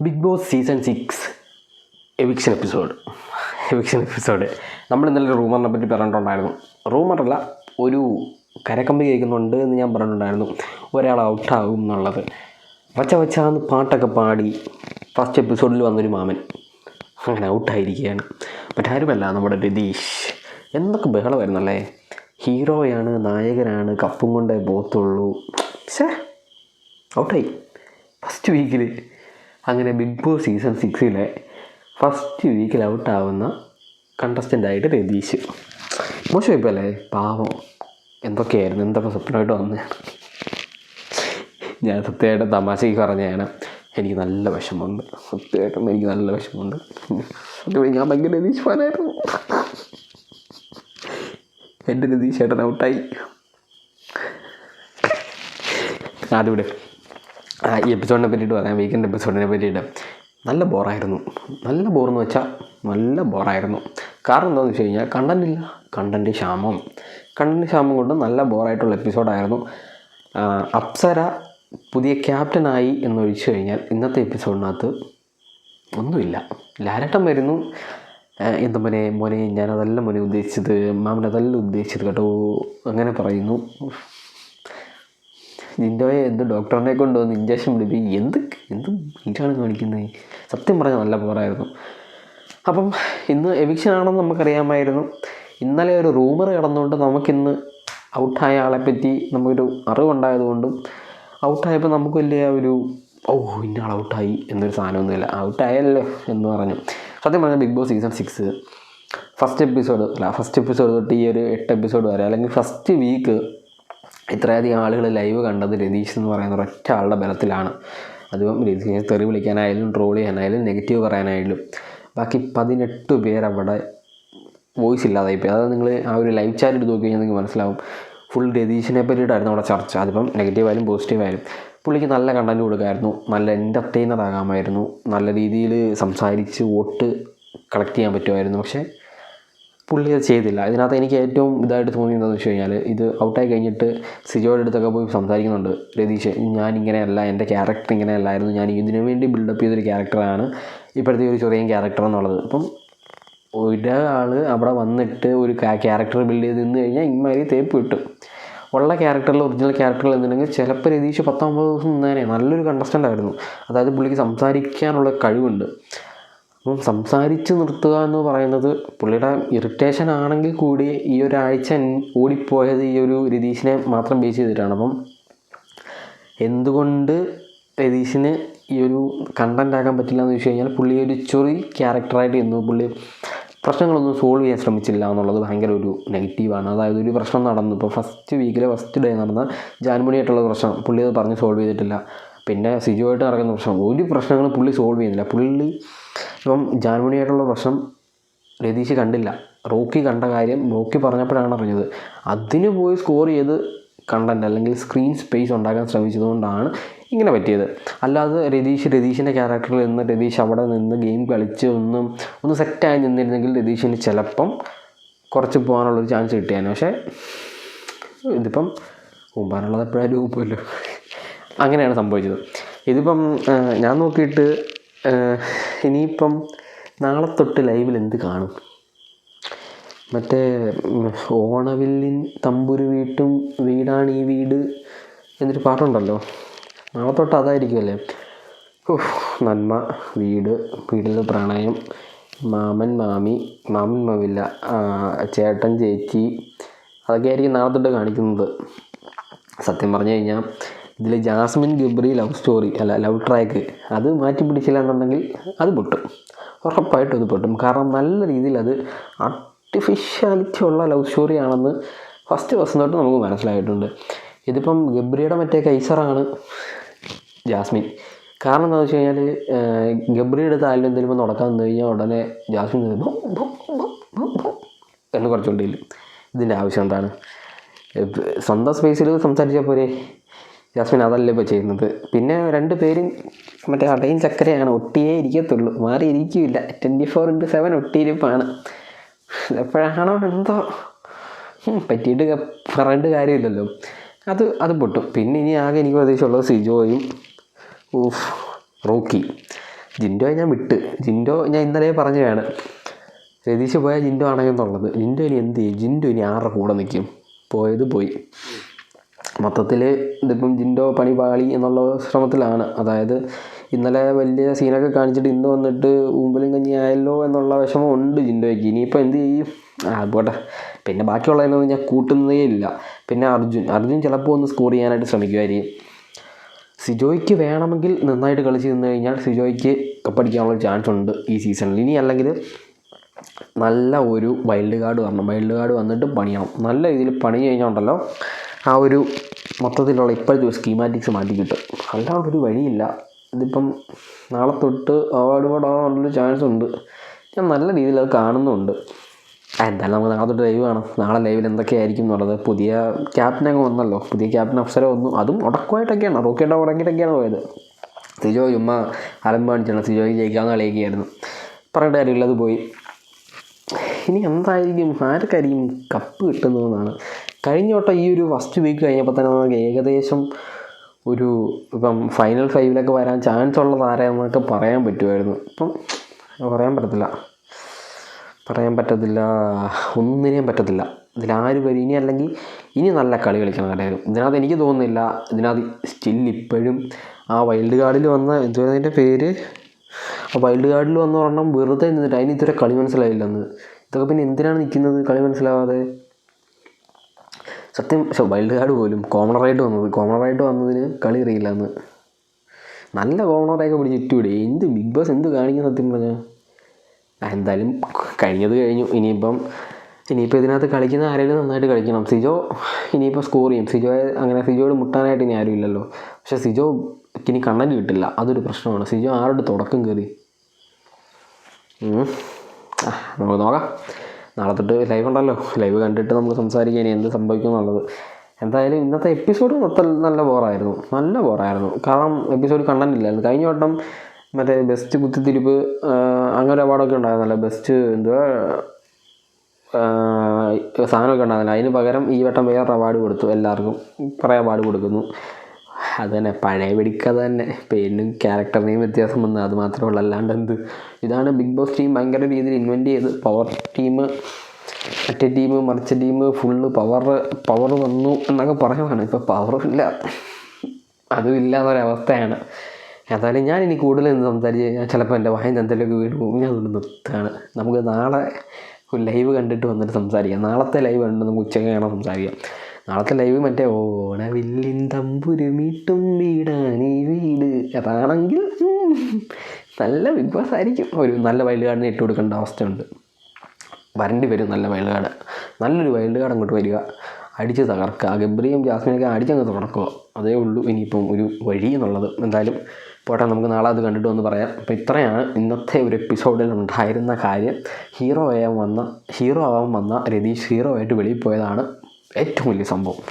Big Boss season 6 eviction episode നമ്മൾ ഇന്നലെ റൂമറിനെ പറ്റി പറഞ്ഞിട്ടുണ്ടായിരുന്നു. റൂമറല്ല, ഒരു കരക്കമ്പി കേൾക്കുന്നുണ്ട് എന്ന് ഞാൻ പറഞ്ഞിട്ടുണ്ടായിരുന്നു. ഒരാൾ ഔട്ടാകും എന്നുള്ളത്. വച്ചാന്ന് പാട്ടൊക്കെ പാടി ഫസ്റ്റ് എപ്പിസോഡിൽ വന്നൊരു മാമൻ അങ്ങനെ ഔട്ടായിരിക്കുകയാണ്. മറ്റാരുമല്ല, നമ്മുടെ രതീഷ്. എന്തൊക്കെ ബഹളമായിരുന്നല്ലേ. ഹീറോയാണ്, നായകനാണ്, കപ്പും കൊണ്ടേ പോത്തുള്ളൂ. ഔട്ടായി ഫസ്റ്റ് വീക്കിൽ. അങ്ങനെ ബിഗ് ബോസ് സീസൺ 6 ഫസ്റ്റ് വീക്കിൽ ഔട്ടാവുന്ന കണ്ടസ്റ്റൻ്റായിട്ട് രതീഷ്. മോശമായിപ്പോൾ അല്ലേ, പാവം. എന്തൊക്കെ സ്വപ്നമായിട്ട് വന്നതാണ്. ഞാൻ സത്യമായിട്ട് തമാശയ്ക്ക് പറഞ്ഞതാണ്. എനിക്ക് നല്ല വിഷമമുണ്ട്, സത്യമായിട്ടും എനിക്ക് നല്ല വിഷമമുണ്ട്. ഞാൻ ഭയങ്കര രതീഷ് ഫാനായിരുന്നു. എൻ്റെ രതീഷ് ചേട്ടൻ ഔട്ടായി. അതിവിടെ ഈ എപ്പിസോഡിനെ പറ്റിയിട്ട് പറയാം. വീക്കെൻഡ് എപ്പിസോഡിനെ പറ്റിയിട്ട് നല്ല ബോറായിരുന്നു. നല്ല ബോറെന്ന് വെച്ചാൽ നല്ല ബോറായിരുന്നു. കാരണം എന്താണെന്ന് വെച്ച് കഴിഞ്ഞാൽ കണ്ടൻറ്റ് ക്ഷാമം കൊണ്ട് നല്ല ബോറായിട്ടുള്ള എപ്പിസോഡായിരുന്നു. അപ്സര പുതിയ ക്യാപ്റ്റനായി എന്നൊഴിച്ചു കഴിഞ്ഞാൽ ഇന്നത്തെ എപ്പിസോഡിനകത്ത് ഒന്നുമില്ല. ലാലേട്ടൻ വരുന്നു, എന്താ മോനെ ഞാനതല്ല ഉദ്ദേശിച്ചത്, മാമനതല്ല ഉദ്ദേശിച്ചത് കേട്ടോ, അങ്ങനെ പറയുന്നു. ജിൻഡോയെ ഡോക്ടറിനെ കൊണ്ടുവന്ന് ഇഞ്ചക്ഷൻ പിടിപ്പിക്കും. എന്ത് ഇഞ്ചാണ് കാണിക്കുന്നത്. സത്യം പറഞ്ഞാൽ നല്ല ബോറായിരുന്നു. അപ്പം ഇന്ന് എവിക്ഷൻ ആണെന്ന് നമുക്കറിയാമായിരുന്നു. ഇന്നലെ ഒരു റൂമർ കിടന്നുകൊണ്ട് നമുക്കിന്ന് ഔട്ടായ ആളെപ്പറ്റി നമുക്കൊരു അറിവുണ്ടായതുകൊണ്ടും ഔട്ടായപ്പോൾ നമുക്ക് വലിയ ഒരു ഇന്ന ആൾ ഔട്ടായി എന്നൊരു സാധനമൊന്നുമില്ല. ഔട്ടായല്ലോ എന്ന് പറഞ്ഞു. സത്യം പറഞ്ഞാൽ Bigg Boss season 6 first episode തൊട്ട് ഈ ഒരു 8 എപ്പിസോഡ് വരെ, അല്ലെങ്കിൽ ഫസ്റ്റ് വീക്ക് ഇത്രയധികം ആളുകൾ ലൈവ് കണ്ടത് രതീഷ് എന്ന് പറയുന്ന ഒരൊറ്റ ആളുടെ ബലത്തിലാണ്. അതിപ്പം രതീഷിനെ തെറി വിളിക്കാനായാലും ട്രോൾ ചെയ്യാനായാലും നെഗറ്റീവ് പറയാനായാലും ബാക്കി 18 പേരവിടെ വോയിസ് ഇല്ലാതായിപ്പോയി. അതായത് നിങ്ങൾ ആ ഒരു ലൈവ് ചാറ്റ് എടുത്ത് നോക്കി കഴിഞ്ഞാൽ നിങ്ങൾക്ക് മനസ്സിലാവും. ഫുൾ രതീഷിനെ പറ്റിയിട്ടായിരുന്നു അവിടെ ചർച്ച. അതിപ്പം നെഗറ്റീവായാലും പോസിറ്റീവായാലും പുള്ളിക്ക് നല്ല കണ്ടൻറ്റ് കൊടുക്കാമായിരുന്നു, നല്ല എൻ്റർടൈനർ ആകാമായിരുന്നു, നല്ല രീതിയിൽ സംസാരിച്ച് വോട്ട് കളക്ട് ചെയ്യാൻ പറ്റുമായിരുന്നു. പക്ഷേ പുള്ളി അത് ചെയ്തില്ല. ഇതിനകത്ത് എനിക്ക് ഏറ്റവും ഇതായിട്ട് തോന്നിയതെന്ന് വെച്ച് കഴിഞ്ഞാൽ, ഇത് ഔട്ടായി കഴിഞ്ഞിട്ട് സിജോയുടെ അടുത്തൊക്കെ പോയി സംസാരിക്കുന്നുണ്ട് രതീഷ്. ഞാനിങ്ങനെയല്ല, എൻ്റെ ക്യാരക്ടർ ഇങ്ങനെയല്ലായിരുന്നു, ഞാൻ ഇതിനു വേണ്ടി ബിൽഡപ്പ് ചെയ്തൊരു ക്യാരക്ടറാണ് ഇപ്പോഴത്തെ ഒരു ചെറിയ ക്യാരക്ടർ എന്നുള്ളത്. അപ്പം ഒരാൾ അവിടെ വന്നിട്ട് ഒരു ക്യാരക്ടർ ബിൽഡ് ചെയ്ത് നിന്ന് കഴിഞ്ഞാൽ ഇമാതിരി തേപ്പ് കിട്ടും. ഉള്ള ക്യാരക്ടറിൽ ഒറിജിനൽ ക്യാരക്ടറിൽ നിന്നുണ്ടെങ്കിൽ ചിലപ്പോൾ രതീഷ് 19 ദിവസം നിന്നേനെ. നല്ലൊരു കണ്ടസ്റ്റൻ്റ് ആയിരുന്നു. അതായത് പുള്ളിക്ക് സംസാരിക്കാനുള്ള കഴിവുണ്ട്. അപ്പം സംസാരിച്ച് നിർത്തുക എന്ന് പറയുന്നത് പുള്ളിയുടെ ഇറിറ്റേഷൻ ആണെങ്കിൽ കൂടി ഈ ഒരാഴ്ച ഓടിപ്പോയത് ഈ ഒരു രതീഷിനെ മാത്രം ബേസ് ചെയ്തിട്ടാണ്. അപ്പം എന്തുകൊണ്ട് രതീഷിന് ഈ ഒരു കണ്ടൻ്റ് ആക്കാൻ പറ്റില്ല എന്ന് വെച്ച് കഴിഞ്ഞാൽ, പുള്ളി ഒരു ചൊറി ക്യാരക്ടറായിട്ട് ഇരുന്നു. പുള്ളി പ്രശ്നങ്ങളൊന്നും സോൾവ് ചെയ്യാൻ ശ്രമിച്ചില്ല എന്നുള്ളത് ഭയങ്കര ഒരു നെഗറ്റീവാണ്. അതായത് ഒരു പ്രശ്നം നടന്നു, ഇപ്പോൾ ഫസ്റ്റ് വീക്കിലെ ഫസ്റ്റ് ഡേ നടന്ന ജാൻമണിയായിട്ടുള്ള പ്രശ്നം പുള്ളി അത് പറഞ്ഞ് സോൾവ് ചെയ്തിട്ടില്ല. പിന്നെ സിജുവായിട്ട് നടക്കുന്ന പ്രശ്നം, ഒരു പ്രശ്നങ്ങളും പുള്ളി സോൾവ് ചെയ്യുന്നില്ല. പുള്ളി ഇപ്പം ജാൻമണിയായിട്ടുള്ള പ്രശ്നം രതീഷ് കണ്ടില്ല. റോക്കി കണ്ട കാര്യം റോക്കി പറഞ്ഞപ്പോഴാണ് അറിഞ്ഞത്. അതിന് പോയി സ്കോർ ചെയ്ത് കണ്ടൻറ്റ് അല്ലെങ്കിൽ സ്ക്രീൻ സ്പേസ് ഉണ്ടാക്കാൻ ശ്രമിച്ചതുകൊണ്ടാണ് ഇങ്ങനെ പറ്റിയത്. അല്ലാതെ രതീഷിൻ്റെ ക്യാരക്ടറിൽ നിന്ന് രതീഷ് അവിടെ നിന്ന് ഗെയിം കളിച്ച് ഒന്ന് സെറ്റായി നിന്നിരുന്നെങ്കിൽ രതീഷിന് ചിലപ്പം കുറച്ച് പോകാനുള്ളൊരു ചാൻസ് കിട്ടിയാണ്. പക്ഷേ ഇതിപ്പം മുമ്പാനുള്ളത് എപ്പോഴായാലും മുമ്പല്ലോ. അങ്ങനെയാണ് സംഭവിച്ചത്. ഇതിപ്പം ഞാൻ നോക്കിയിട്ട് ഇനിയിപ്പം നാളെ തൊട്ട് ലൈവിൽ എന്ത് കാണും? മറ്റേ ഓണവില്ലിൻ തമ്പുരു വീട്ടും വീടാണ് ഈ വീട് എന്നൊരു പാട്ടുണ്ടല്ലോ, നാളെ തൊട്ട് അതായിരിക്കുമല്ലേ. നന്മ, വീടിൽ പ്രണയം, മാമൻ മാമില്ല, ചേട്ടൻ ചേച്ചി, അതൊക്കെ ആയിരിക്കും നാളെ തൊട്ട് കാണിക്കുന്നത്. സത്യം പറഞ്ഞു കഴിഞ്ഞാൽ ഇതിൽ ജാസ്മിൻ ഗബ്രി ലവ് ട്രാക്ക് അത് മാറ്റി പിടിച്ചില്ല എന്നുണ്ടെങ്കിൽ അത് പൊട്ടും, ഉറപ്പായിട്ടും അത് പൊട്ടും. കാരണം നല്ല രീതിയിൽ അത് ആർട്ടിഫിഷ്യാലിറ്റി ഉള്ള ലവ് സ്റ്റോറി ആണെന്ന് ഫസ്റ്റ് തൊട്ട് നമുക്ക് മനസ്സിലായിട്ടുണ്ട്. ഇതിപ്പം ഗബ്രിയുടെ മറ്റേ കൈസറാണ് ജാസ്മിൻ. കാരണം എന്താണെന്ന് വെച്ച് കഴിഞ്ഞാൽ, ഗബ്രിയുടെ താലിൽ എന്തെങ്കിലും നടക്കാൻ നിന്ന് കഴിഞ്ഞാൽ ഉടനെ ജാസ്മിൻ എന്ന് കുറച്ചുകൊണ്ടില്ല. ഇതിൻ്റെ ആവശ്യം എന്താണ്? സ്വന്തം സ്പേസിൽ സംസാരിച്ചാൽ പോരെ. ജാസ്മിൻ അതല്ല ഇപ്പോൾ ചെയ്യുന്നത്. പിന്നെ 2 പേരും മറ്റേ അടയും ചക്കരയാണ്, ഒട്ടിയേ ഇരിക്കത്തുള്ളൂ, മാറി ഇരിക്കില്ല. 24/7 ഒട്ടിയിരിപ്പാണ്. എപ്പോഴാണോ എന്തോ പറ്റിയിട്ട് പറയേണ്ട കാര്യമില്ലല്ലോ. അത് പൊട്ടും. പിന്നെ ഇനി ആകെ എനിക്ക് പ്രതീക്ഷയുള്ളത് സിജോയും റോക്കി. ജിൻഡോയെ ഞാൻ വിട്ട്. ജിൻഡോ ഞാൻ ഇന്നലെ പറഞ്ഞതാണ്, രതീഷ് പോയാൽ ജിൻഡോ ആണെന്നുള്ളത്. ജിൻഡോ ഇനി എന്ത് ചെയ്യും? ജിൻഡോ ഇനി ആരുടെ കൂടെ നിൽക്കും? പോയത് പോയി. മൊത്തത്തിൽ ഇതിപ്പം ജിൻഡോ പണി പാളി എന്നുള്ള ശ്രമത്തിലാണ്. അതായത് ഇന്നലെ വലിയ സീനൊക്കെ കാണിച്ചിട്ട് ഇന്ന് വന്നിട്ട് ഊമ്പലും കഞ്ഞി ആയല്ലോ എന്നുള്ള വിഷമം ഉണ്ട് ജിൻഡോയ്ക്ക്. ഇനിയിപ്പോൾ എന്ത് ചെയ്യും? പോട്ടെ. പിന്നെ ബാക്കിയുള്ളതിനൊന്നും ഞാൻ കൂട്ടുന്നതേ ഇല്ല. പിന്നെ അർജുൻ ചിലപ്പോൾ ഒന്ന് സ്കോർ ചെയ്യാനായിട്ട് ശ്രമിക്കുമായിരിക്കും. സിജോയ്ക്ക് വേണമെങ്കിൽ നന്നായിട്ട് കളിച്ച് നിന്ന് കഴിഞ്ഞാൽ സിജോയ്ക്ക് കപ്പടിക്കാനുള്ള ചാൻസ് ഉണ്ട് ഈ സീസണിൽ. ഇനി അല്ലെങ്കിൽ നല്ല ഒരു വൈൽഡ് കാർഡ് വരണം. വൈൽഡ് കാർഡ് വന്നിട്ട് പണിയണം. നല്ല രീതിയിൽ പണി കഴിഞ്ഞാൽ ഉണ്ടല്ലോ ആ ഒരു മൊത്തത്തിലുള്ള ഇപ്പോഴത്തെ ഒരു സ്കീമാറ്റിക്സ് മാറ്റി കിട്ടും. അല്ലാതെ ഒരു വഴിയില്ല. ഇതിപ്പം നാളെ തൊട്ട് അവാർഡ് ആവാനുള്ളൊരു ചാൻസ് ഉണ്ട്. ഞാൻ നല്ല രീതിയിൽ അത് കാണുന്നുണ്ട്. എന്തായാലും നമുക്ക് നാളെ തൊട്ട് ലൈവ് കാണാം. നാളെ ലൈവിൽ എന്തൊക്കെയായിരിക്കും എന്നുള്ളത്. പുതിയ ക്യാപ്റ്റനൊക്കെ വന്നല്ലോ, പുതിയ ക്യാപ്റ്റൻ അഫ്സര വന്നു. അതും ഉടക്കമായിട്ടൊക്കെയാണ്, റോക്കിയുടെ ഉടക്കിയിട്ടൊക്കെയാണ് പോയത്. സിജോ ചുമ്മാ അലമ്പാണിച്ചാണ്. സിജോയ്ക്ക് ജയിക്കാവുന്ന കളിയൊക്കെയായിരുന്നു. പറയേണ്ട കാര്യമില്ല, അത് പോയി. ഇനി എന്തായിരിക്കും, ആർക്കായിരിക്കും കപ്പ് കിട്ടുന്നതെന്നാണ്. കഴിഞ്ഞ വട്ടം ഈ ഒരു ഫസ്റ്റ് വീക്ക് കഴിഞ്ഞപ്പോൾ തന്നെ നമുക്ക് ഏകദേശം ഒരു ഇപ്പം ഫൈനൽ 5 വരാൻ ചാൻസ് ഉള്ളത് ആരാന്നൊക്കെ പറയാൻ പറ്റുമായിരുന്നു. ഇപ്പം പറയാൻ പറ്റത്തില്ല, ഒന്നിനെയും പറ്റത്തില്ല. ഇതിലാര് വരും ഇനി? അല്ലെങ്കിൽ ഇനി നല്ല കളി കളിക്കണം എല്ലാവരും. ഇതിനകത്ത് എനിക്ക് തോന്നുന്നില്ല, ഇതിനകത്ത് സ്റ്റിൽ ഇപ്പോഴും ആ വൈൽഡ് കാർഡിൽ വന്ന അതിൻ്റെ പേര്, ആ വൈൽഡ് കാർഡിൽ വന്ന ഒരെണ്ണം വെറുതെ നിന്നിട്ട് അതിന് ഇതുവരെ കളി മനസ്സിലായില്ലെന്ന്. ഇതൊക്കെ പിന്നെ എന്തിനാണ് നിൽക്കുന്നത് കളി മനസ്സിലാവാതെ? സത്യം. വൈൽഡ് കാർഡ് പോലും കോമണറായിട്ട് വന്നതിന് കളി അറിയില്ല എന്ന്. നല്ല കോമണറൊക്കെ പിടിച്ച് ഇട്ടുവിടും. എന്ത് ബിഗ് ബോസ് എന്ത് കാണിക്കുന്ന സത്യം പറഞ്ഞാൽ. എന്തായാലും കഴിഞ്ഞത് കഴിഞ്ഞു. ഇനിയിപ്പം ഇതിനകത്ത് കളിക്കുന്ന ആരെങ്കിലും നന്നായിട്ട് കളിക്കണം. സിജോ ഇനിയിപ്പോൾ സ്കോർ ചെയ്യും. സിജോയോട് മുട്ടാനായിട്ട് ഇനി ആരും ഇല്ലല്ലോ. പക്ഷേ സിജോക്ക് ഇനി കണ്ണന് കിട്ടില്ല, അതൊരു പ്രശ്നമാണ്. സിജോ ആരുടെ തുടക്കം കയറി. നമുക്ക് നോക്കാം. നാളെ തൊട്ട് ലൈവ് ഉണ്ടല്ലോ, ലൈവ് കണ്ടിട്ട് നമുക്ക് സംസാരിക്കാം ഇനി എന്ത് സംഭവിക്കും എന്നുള്ളത്. എന്തായാലും ഇന്നത്തെ എപ്പിസോഡ് മൊത്തം നല്ല ബോറായിരുന്നു. കാരണം എപ്പിസോഡ് കണ്ടന്റ് ഇല്ലായിരുന്നു. കഴിഞ്ഞ വട്ടം മറ്റേ ബെസ്റ്റ് കുത്തിത്തിരിപ്പ് അങ്ങനെ അവാർഡൊക്കെ ഉണ്ടായിരുന്നല്ലോ. ബെസ്റ്റ് സാധനമൊക്കെ ഉണ്ടായിരുന്നില്ല. അതിന് പകരം ഈ വട്ടം വേറൊരു അവാർഡ് കൊടുത്തു. എല്ലാവർക്കും കുറേ അവാർഡ് കൊടുക്കുന്നു. അത് തന്നെ പഴയ വെടിക്കഥ തന്നെ. പേരിനും ക്യാരക്ടറിനെയും വ്യത്യാസം വന്നു, അത് മാത്രമേ ഉള്ളൂ. അല്ലാണ്ട് എന്ത്. ഇതാണ് ബിഗ് ബോസ് ടീം ഭയങ്കര രീതിയിൽ ഇൻവെൻറ്റ് ചെയ്ത്. പവർ ടീം, മറ്റേ ടീം, മറിച്ച ടീം, ഫുള്ള് പവർ വന്നു എന്നൊക്കെ പറയുന്നതാണ്. ഇപ്പോൾ പവറില്ല, അതും ഇല്ലാത്തൊരവസ്ഥയാണ്. എന്തായാലും ഞാൻ ഇനി കൂടുതൽ സംസാരിച്ച് കഴിഞ്ഞാൽ ചിലപ്പോൾ എൻ്റെ വായന എന്തെങ്കിലുമൊക്കെ വീണ് പോകും. ഞാൻ അതുകൊണ്ട് നിർത്തുകയാണ്. നമുക്ക് നാളെ ലൈവ് കണ്ടിട്ട് വന്നിട്ട് സംസാരിക്കാം. നാളത്തെ ലൈവ് കണ്ടിട്ട് നമുക്ക് ഉച്ചയ്ക്ക് കാണാൻ സംസാരിക്കാം. നാളത്തെ ലൈവ് മറ്റേ ഓണവില്ലിൻ തമ്പുരു മീട്ടും വീടാണീ വീട്, അതാണെങ്കിൽ നല്ല ബിഗ് ബോസ് ആയിരിക്കും. ഒരു നല്ല വൈൽഡ് കാർഡിന് ഇട്ട് കൊടുക്കേണ്ട അവസ്ഥയുണ്ട്. വരേണ്ടി വരും നല്ല വൈൽഡ് കാർഡ്. നല്ലൊരു വൈൽഡ് കാർഡ് അങ്ങോട്ട് വരിക, അടിച്ച് തകർക്കുക. ഗബ്രിയും ജാസ്മിനൊക്കെ അടിച്ചങ്ങ് തകർക്കുക. അതേ ഉള്ളൂ ഇനിയിപ്പം ഒരു വഴി എന്നുള്ളത്. എന്തായാലും പോട്ടെ, നമുക്ക് നാളെ അത് കണ്ടിട്ട് വന്ന് പറയാം. അപ്പോൾ ഇത്രയാണ് ഇന്നത്തെ ഒരു എപ്പിസോഡിൽ ഉണ്ടായിരുന്ന കാര്യം. ഹീറോ ആവാൻ വന്ന രതീഷ് ഹീറോ ആയിട്ട് വെളിയിൽ പോയതാണ് ഏറ്റവും വലിയ സംഭവം.